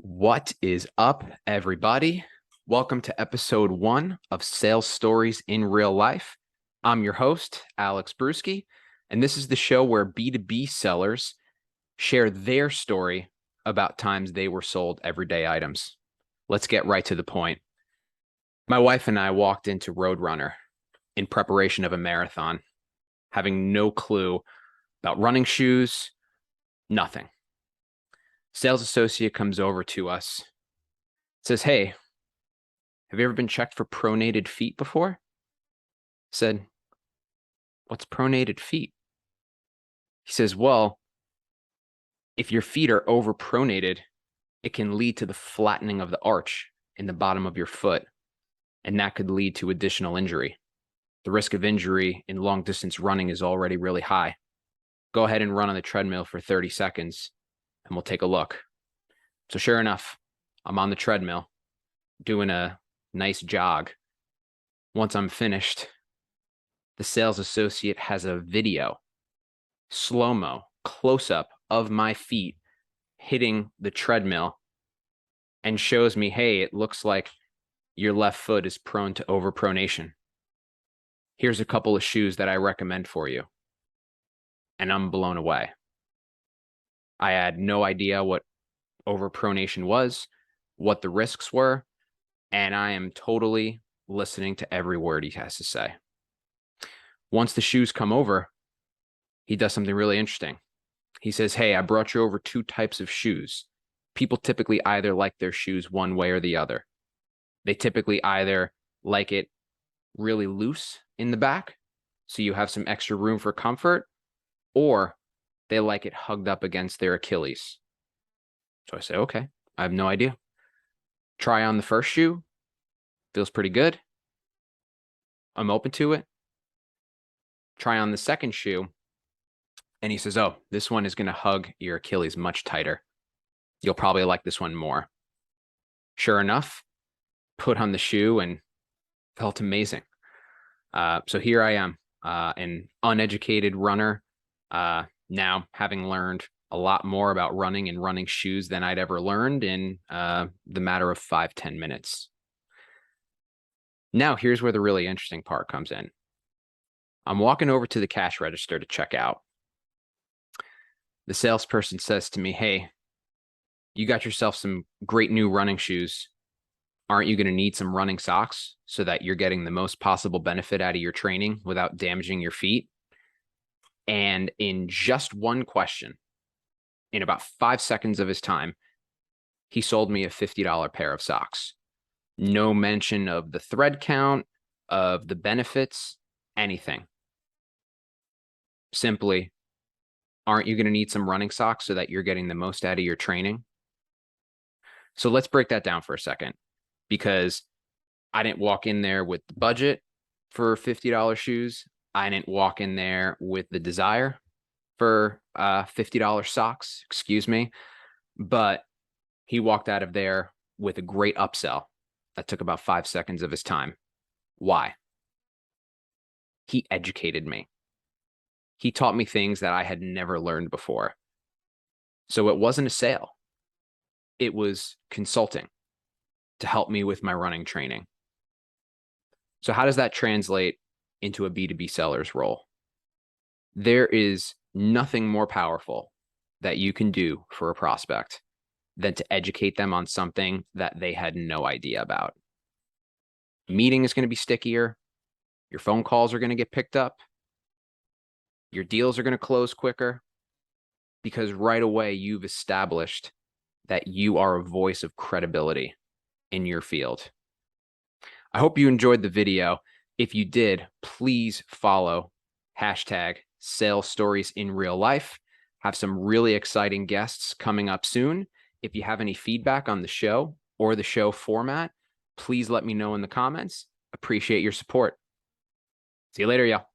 What is up, everybody? Welcome to episode 1 of Sales Stories in Real Life. I'm your host, Alex Bruschi, and this is the show where B2B sellers share their story about times they were sold everyday items. Let's get right to the point. My wife and I walked into Roadrunner in preparation of a marathon, having no clue about running shoes, nothing. Sales associate comes over to us, says, "Hey, have you ever been checked for pronated feet before?" Said, "What's pronated feet?" He says, "Well, if your feet are overpronated, it can lead to the flattening of the arch in the bottom of your foot, and that could lead to additional injury. The risk of injury in long distance running is already really high. Go ahead and run on the treadmill for 30 seconds, and we'll take a look." So sure enough, I'm on the treadmill doing a nice jog. Once I'm finished, the sales associate has a video, slow-mo, close-up of my feet hitting the treadmill and shows me, "Hey, it looks like your left foot is prone to overpronation. Here's a couple of shoes that I recommend for you." And I'm blown away. I had no idea what overpronation was, what the risks were, and I am totally listening to every word he has to say. Once the shoes come over, he does something really interesting. He says, "Hey, I brought you over 2 types of shoes. People typically either like their shoes one way or the other. They typically either like it really loose in the back, so you have some extra room for comfort, or they like it hugged up against their Achilles." So I say, "Okay, I have no idea." Try on the first shoe. Feels pretty good. I'm open to it. Try on the second shoe. And he says, "Oh, this one is going to hug your Achilles much tighter. You'll probably like this one more." Sure enough, put on the shoe and felt amazing. So here I am, an uneducated runner, now having learned a lot more about running and running shoes than I'd ever learned in the matter of 5-10 minutes. Now, here's where the really interesting part comes in. I'm walking over to the cash register to check out. The salesperson says to me, "Hey, you got yourself some great new running shoes. Aren't you going to need some running socks so that you're getting the most possible benefit out of your training without damaging your feet?" And in just one question, in about 5 seconds of his time, he sold me a $50 pair of socks. No mention of the thread count, of the benefits, anything. Simply, aren't you going to need some running socks so that you're getting the most out of your training? So let's break that down for a second, because I didn't walk in there with the budget for $50 shoes. I didn't walk in there with the desire for $50 socks, excuse me. But he walked out of there with a great upsell that took about 5 seconds of his time. Why? He educated me. He taught me things that I had never learned before. So it wasn't a sale. It was consulting to help me with my running training. So how does that translate into a B2B seller's role? There is nothing more powerful that you can do for a prospect than to educate them on something that they had no idea about. Meeting is going to be stickier. Your phone calls are going to get picked up. Your deals are going to close quicker, because right away you've established that you are a voice of credibility in your field. I hope you enjoyed the video. If you did, please follow hashtag Sales Stories in Real Life. Have some really exciting guests coming up soon. If you have any feedback on the show or the show format, please let me know in the comments. Appreciate your support. See you later, y'all.